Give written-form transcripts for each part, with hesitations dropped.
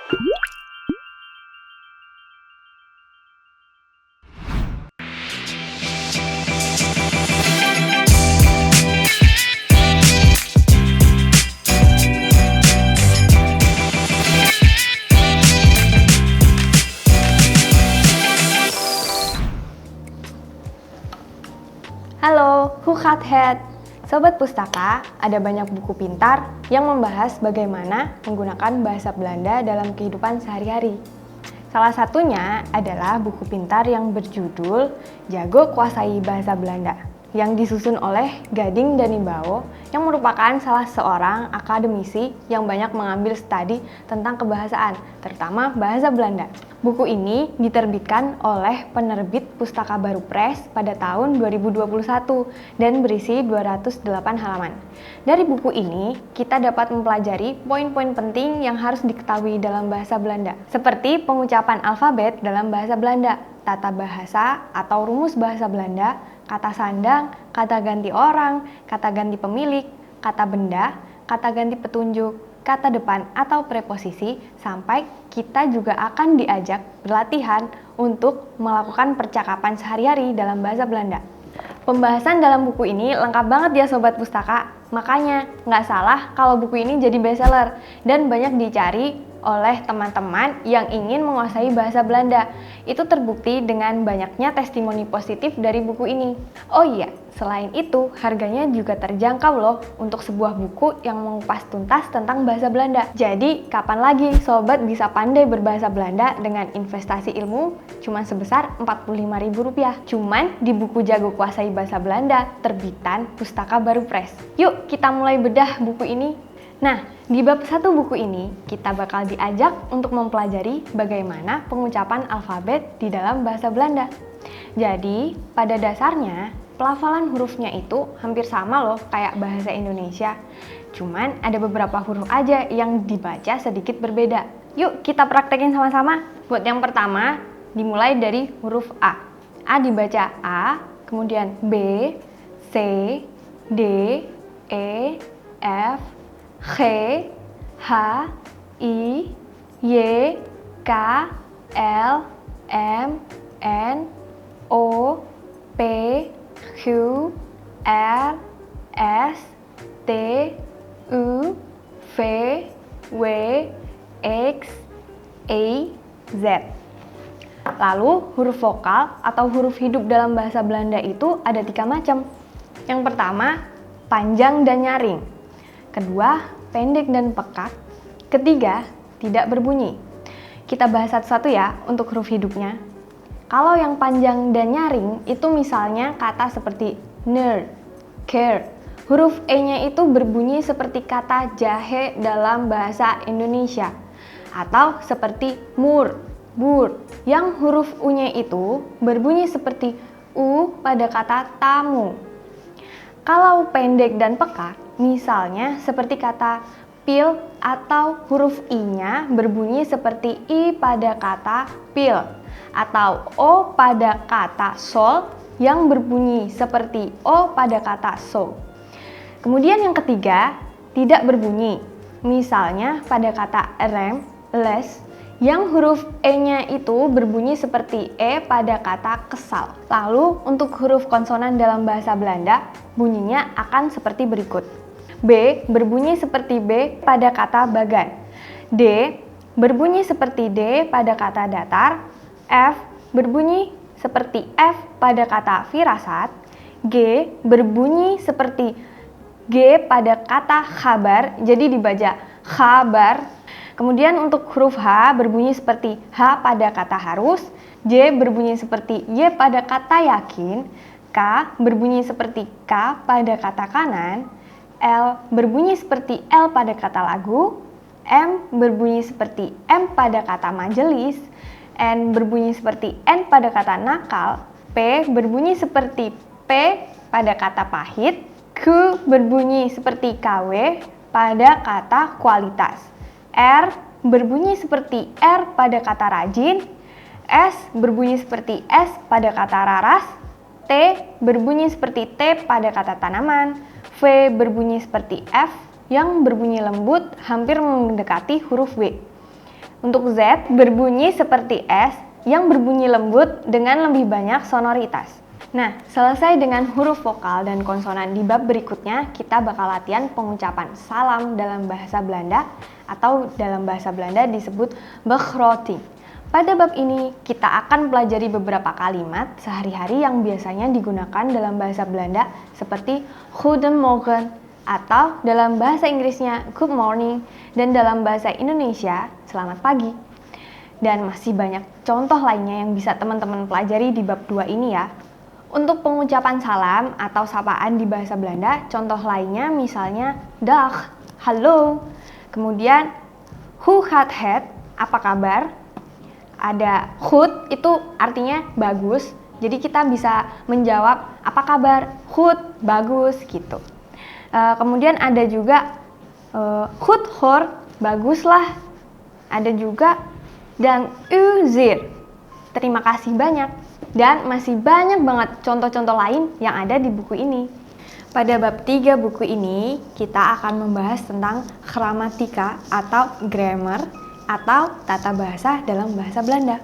Halo, Who Cut Head? Sobat Pustaka, ada banyak buku pintar yang membahas bagaimana menggunakan bahasa Belanda dalam kehidupan sehari-hari. Salah satunya adalah buku pintar yang berjudul Jago Kuasai Bahasa Belanda, yang disusun oleh Gading Danimbao, yang merupakan salah seorang akademisi yang banyak mengambil studi tentang kebahasaan, terutama bahasa Belanda. Buku ini diterbitkan oleh penerbit Pustaka Baru Press pada tahun 2021 dan berisi 208 halaman. Dari buku ini, kita dapat mempelajari poin-poin penting yang harus diketahui dalam bahasa Belanda, seperti pengucapan alfabet dalam bahasa Belanda, tata bahasa atau rumus bahasa Belanda, kata sandang, kata ganti orang, kata ganti pemilik, kata benda, kata ganti petunjuk, kata depan atau preposisi, sampai kita juga akan diajak berlatihan untuk melakukan percakapan sehari-hari dalam bahasa Belanda. Pembahasan dalam buku ini lengkap banget ya Sobat Pustaka, makanya nggak salah kalau buku ini jadi bestseller dan banyak dicari oleh teman-teman yang ingin menguasai bahasa Belanda. Itu terbukti dengan banyaknya testimoni positif dari buku ini. Oh iya, selain itu harganya juga terjangkau loh untuk sebuah buku yang mengupas tuntas tentang bahasa Belanda. Jadi kapan lagi sobat bisa pandai berbahasa Belanda dengan investasi ilmu cuma sebesar Rp45.000? Cuman di buku Jago Kuasai Bahasa Belanda terbitan Pustaka Baru Press. Yuk kita mulai bedah buku ini. Nah, di bab 1 buku ini, kita bakal diajak untuk mempelajari bagaimana pengucapan alfabet di dalam bahasa Belanda. Jadi, pada dasarnya, pelafalan hurufnya itu hampir sama loh kayak bahasa Indonesia. Cuman ada beberapa huruf aja yang dibaca sedikit berbeda. Yuk kita praktekin sama-sama. Buat yang pertama, dimulai dari huruf A. A dibaca A, kemudian B, C, D, E, F, G, H, I, Y, K, L, M, N, O, P, Q, R, S, T, U, V, W, X, Y, Z. Lalu huruf vokal atau huruf hidup dalam bahasa Belanda itu ada 3 macam. Yang pertama, panjang dan nyaring. Kedua, pendek dan pekat. Ketiga, tidak berbunyi. Kita bahas satu-satu ya untuk huruf hidupnya. Kalau yang panjang dan nyaring itu misalnya kata seperti nerd, care. Huruf E-nya itu berbunyi seperti kata jahe dalam bahasa Indonesia. Atau seperti mur, bur. Yang huruf U-nya itu berbunyi seperti U pada kata tamu. Kalau pendek dan pekat, misalnya seperti kata pil atau huruf I-nya berbunyi seperti I pada kata pil. Atau O pada kata sol yang berbunyi seperti O pada kata so. Kemudian yang ketiga, tidak berbunyi. Misalnya pada kata rem, les, yang huruf E-nya itu berbunyi seperti E pada kata kesal. Lalu untuk huruf konsonan dalam bahasa Belanda, bunyinya akan seperti berikut. B berbunyi seperti B pada kata bagan. D berbunyi seperti D pada kata datar. F berbunyi seperti F pada kata firasat. G berbunyi seperti G pada kata khabar, jadi dibaca khabar. Kemudian untuk huruf H berbunyi seperti H pada kata harus, J berbunyi seperti Y pada kata yakin, K berbunyi seperti K pada kata kanan, L berbunyi seperti L pada kata lagu, M berbunyi seperti M pada kata majelis, N berbunyi seperti N pada kata nakal, P berbunyi seperti P pada kata pahit, Q berbunyi seperti KW pada kata kualitas, R berbunyi seperti R pada kata rajin, S berbunyi seperti S pada kata raras, T berbunyi seperti T pada kata tanaman, V berbunyi seperti F yang berbunyi lembut hampir mendekati huruf W. Untuk Z berbunyi seperti S yang berbunyi lembut dengan lebih banyak sonoritas. Nah, selesai dengan huruf vokal dan konsonan di bab berikutnya, kita bakal latihan pengucapan salam dalam bahasa Belanda atau dalam bahasa Belanda disebut begroting. Pada bab ini, kita akan pelajari beberapa kalimat sehari-hari yang biasanya digunakan dalam bahasa Belanda seperti goedemorgen atau dalam bahasa Inggrisnya good morning dan dalam bahasa Indonesia selamat pagi. Dan masih banyak contoh lainnya yang bisa teman-teman pelajari di bab 2 ini ya. Untuk pengucapan salam atau sapaan di bahasa Belanda, contoh lainnya misalnya dag, halo. Kemudian hoe gaat het, apa kabar? Ada goed itu artinya bagus. Jadi kita bisa menjawab apa kabar? Goed, bagus gitu. Kemudian ada juga goed hoor, baguslah. Ada juga dan u zeer, terima kasih banyak. Dan masih banyak banget contoh-contoh lain yang ada di buku ini. Pada bab 3 buku ini, kita akan membahas tentang gramatika atau grammar atau tata bahasa dalam bahasa Belanda.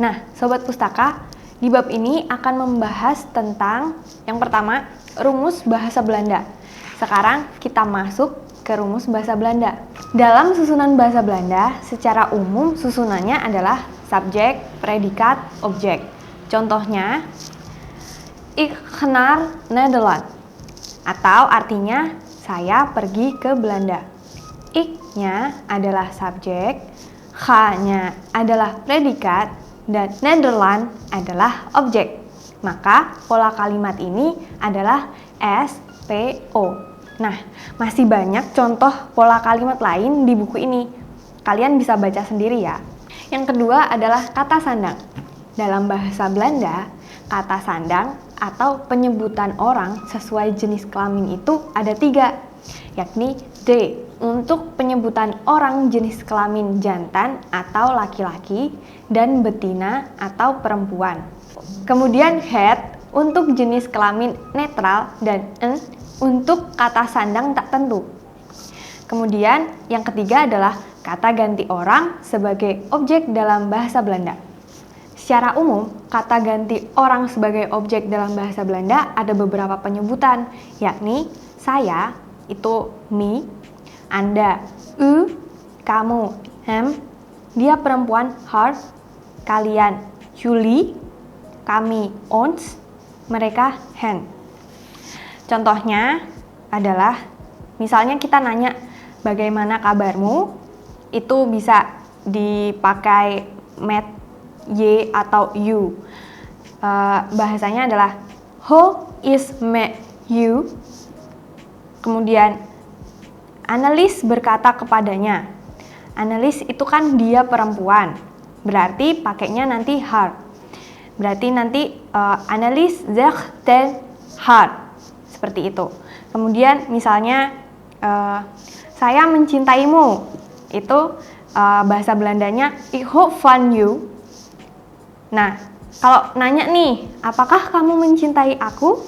Nah, Sobat Pustaka, di bab ini akan membahas tentang yang pertama, rumus bahasa Belanda. Sekarang kita masuk ke rumus bahasa Belanda. Dalam susunan bahasa Belanda, secara umum susunannya adalah subjek, predikat, objek. Contohnya, ik naar Nederland, atau artinya saya pergi ke Belanda. Ik-nya adalah subjek, H-nya adalah predikat, dan Nederland adalah objek. Maka pola kalimat ini adalah SPO. Nah, masih banyak contoh pola kalimat lain di buku ini. Kalian bisa baca sendiri ya. Yang kedua adalah kata sandang. Dalam bahasa Belanda, kata sandang atau penyebutan orang sesuai jenis kelamin itu ada 3, yakni D untuk penyebutan orang jenis kelamin jantan atau laki-laki dan betina atau perempuan. Kemudian het untuk jenis kelamin netral dan en untuk kata sandang tak tentu. Kemudian yang ketiga adalah kata ganti orang sebagai objek dalam bahasa Belanda. Secara umum, kata ganti orang sebagai objek dalam bahasa Belanda ada beberapa penyebutan, yakni saya, itu me, Anda, u, kamu, hem, dia perempuan, her, kalian, jullie, kami, ons, mereka, hen. Contohnya adalah, misalnya kita nanya, bagaimana kabarmu? Itu bisa dipakai met, y atau you. Bahasanya adalah how is met you. Kemudian analis berkata kepadanya. Analis itu kan dia perempuan, berarti pakainya nanti her. Berarti nanti analis zegt ten haar, seperti itu. Kemudian misalnya saya mencintaimu, itu bahasa Belandanya ik hou van you. Nah, kalau nanya nih, apakah kamu mencintai aku?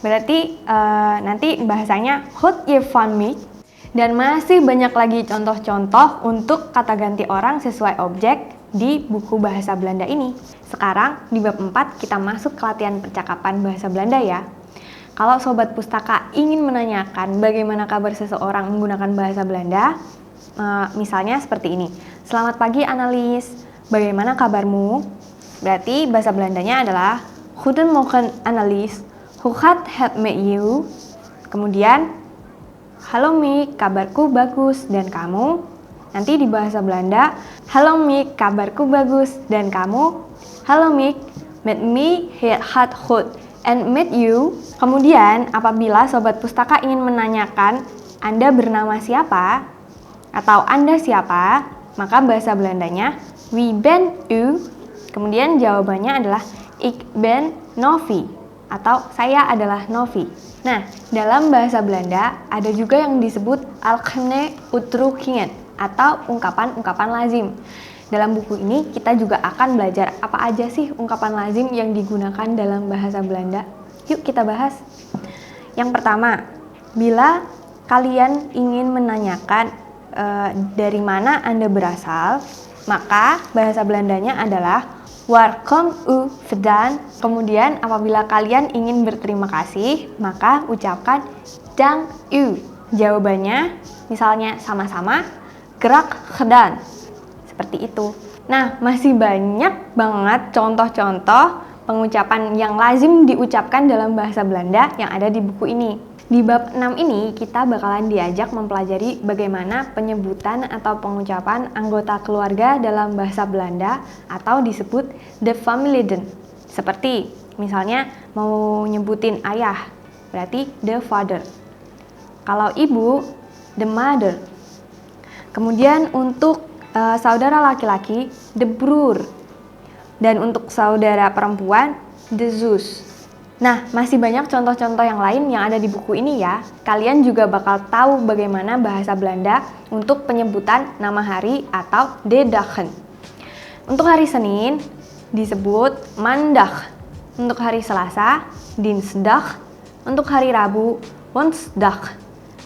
Berarti nanti bahasanya houd je van me. Dan masih banyak lagi contoh-contoh untuk kata ganti orang sesuai objek di buku bahasa Belanda ini. Sekarang di bab 4 kita masuk ke latihan percakapan bahasa Belanda ya. Kalau Sobat Pustaka ingin menanyakan bagaimana kabar seseorang menggunakan bahasa Belanda, misalnya seperti ini. Selamat pagi analis, bagaimana kabarmu? Berarti bahasa Belandanya adalah goedemorgen analis, hoe gaat het met you? Kemudian, halo Mik, kabarku bagus, dan kamu? Nanti di bahasa Belanda, halo Mik, kabarku bagus, dan kamu? Halo Mik, met me het gaat goed, and met you? Kemudian, apabila Sobat Pustaka ingin menanyakan, Anda bernama siapa? Atau Anda siapa? Maka bahasa Belandanya, wie ben u? Kemudian jawabannya adalah ik ben Novi atau saya adalah Novi. Nah, dalam bahasa Belanda ada juga yang disebut algemene uitdrukkingen atau ungkapan-ungkapan lazim. Dalam buku ini kita juga akan belajar apa aja sih ungkapan lazim yang digunakan dalam bahasa Belanda. Yuk kita bahas. Yang pertama, bila kalian ingin menanyakan dari mana Anda berasal, Maka bahasa Belandanya adalah welkom u vandaan. Kemudian apabila kalian ingin berterima kasih, maka ucapkan dank u. Jawabannya misalnya sama-sama gerak gedaan. Seperti itu. Nah, masih banyak banget contoh-contoh pengucapan yang lazim diucapkan dalam bahasa Belanda yang ada di buku ini. Di bab 6 ini kita bakalan diajak mempelajari bagaimana penyebutan atau pengucapan anggota keluarga dalam bahasa Belanda atau disebut de familieden. Seperti misalnya mau nyebutin ayah, berarti de father. Kalau ibu, the mother. Kemudian untuk saudara laki-laki, de broer. Dan untuk saudara perempuan, de zus. Nah, masih banyak contoh-contoh yang lain yang ada di buku ini ya. Kalian juga bakal tahu bagaimana bahasa Belanda untuk penyebutan nama hari atau de dagen. Untuk hari Senin disebut maandag. Untuk hari Selasa, dinsdag. Untuk hari Rabu, woensdag.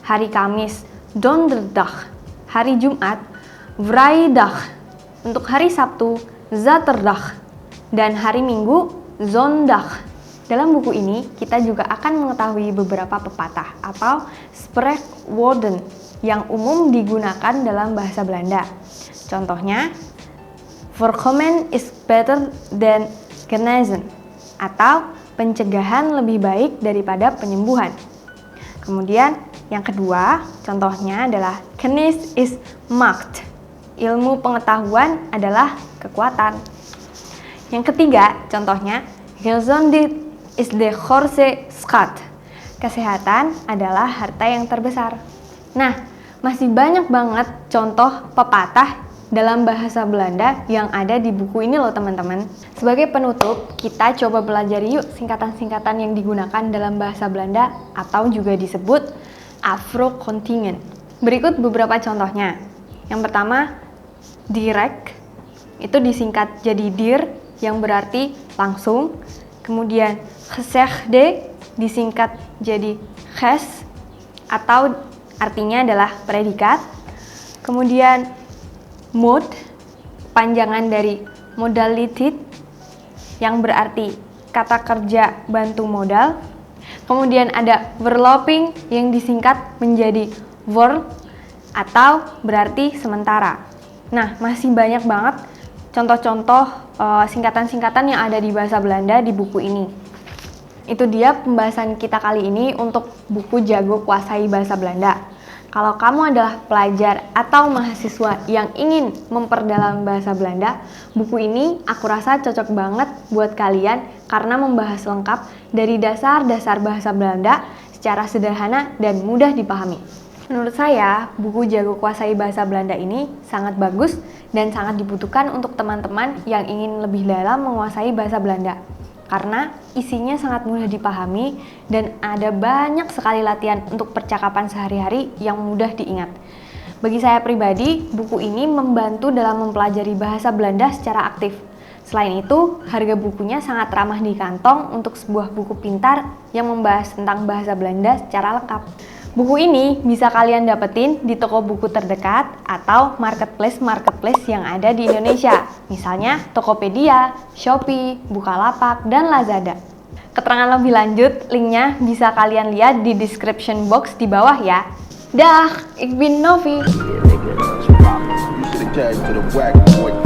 Hari Kamis, donderdag. Hari Jumat, vrijdag. Untuk hari Sabtu, zaterdag. Dan hari Minggu, zondag. Dalam buku ini, kita juga akan mengetahui beberapa pepatah atau spreekwoorden yang umum digunakan dalam bahasa Belanda. Contohnya, voorkomen is better than genezen, atau pencegahan lebih baik daripada penyembuhan. Kemudian, yang kedua, contohnya adalah kennis is macht. Ilmu pengetahuan adalah kekuatan. Yang ketiga, contohnya, gezondheid is de grootste schat. Kesehatan adalah harta yang terbesar. Nah, masih banyak banget contoh pepatah dalam bahasa Belanda yang ada di buku ini loh teman-teman. Sebagai penutup, kita coba pelajari yuk singkatan-singkatan yang digunakan dalam bahasa Belanda atau juga disebut Afro-Kontingen. Berikut beberapa contohnya. Yang pertama, direct, itu disingkat jadi dir yang berarti langsung. Kemudian gezegde disingkat jadi ges atau artinya adalah predikat. Kemudian mod, panjangan dari modaliteit yang berarti kata kerja bantu modal. Kemudian ada verloping yang disingkat menjadi verb atau berarti sementara. Nah, masih banyak banget contoh-contoh singkatan-singkatan yang ada di bahasa Belanda di buku ini. Itu dia pembahasan kita kali ini untuk buku Jago Kuasai Bahasa Belanda. Kalau kamu adalah pelajar atau mahasiswa yang ingin memperdalam bahasa Belanda, buku ini aku rasa cocok banget buat kalian karena membahas lengkap dari dasar-dasar bahasa Belanda secara sederhana dan mudah dipahami. Menurut saya, buku Jago Kuasai Bahasa Belanda ini sangat bagus dan sangat dibutuhkan untuk teman-teman yang ingin lebih dalam menguasai bahasa Belanda. Karena isinya sangat mudah dipahami dan ada banyak sekali latihan untuk percakapan sehari-hari yang mudah diingat. Bagi saya pribadi, buku ini membantu dalam mempelajari bahasa Belanda secara aktif. Selain itu, harga bukunya sangat ramah di kantong untuk sebuah buku pintar yang membahas tentang bahasa Belanda secara lengkap. Buku ini bisa kalian dapetin di toko buku terdekat atau marketplace yang ada di Indonesia. Misalnya Tokopedia, Shopee, Bukalapak, dan Lazada. Keterangan lebih lanjut, linknya bisa kalian lihat di description box di bawah ya. Dah, ik bin Novi.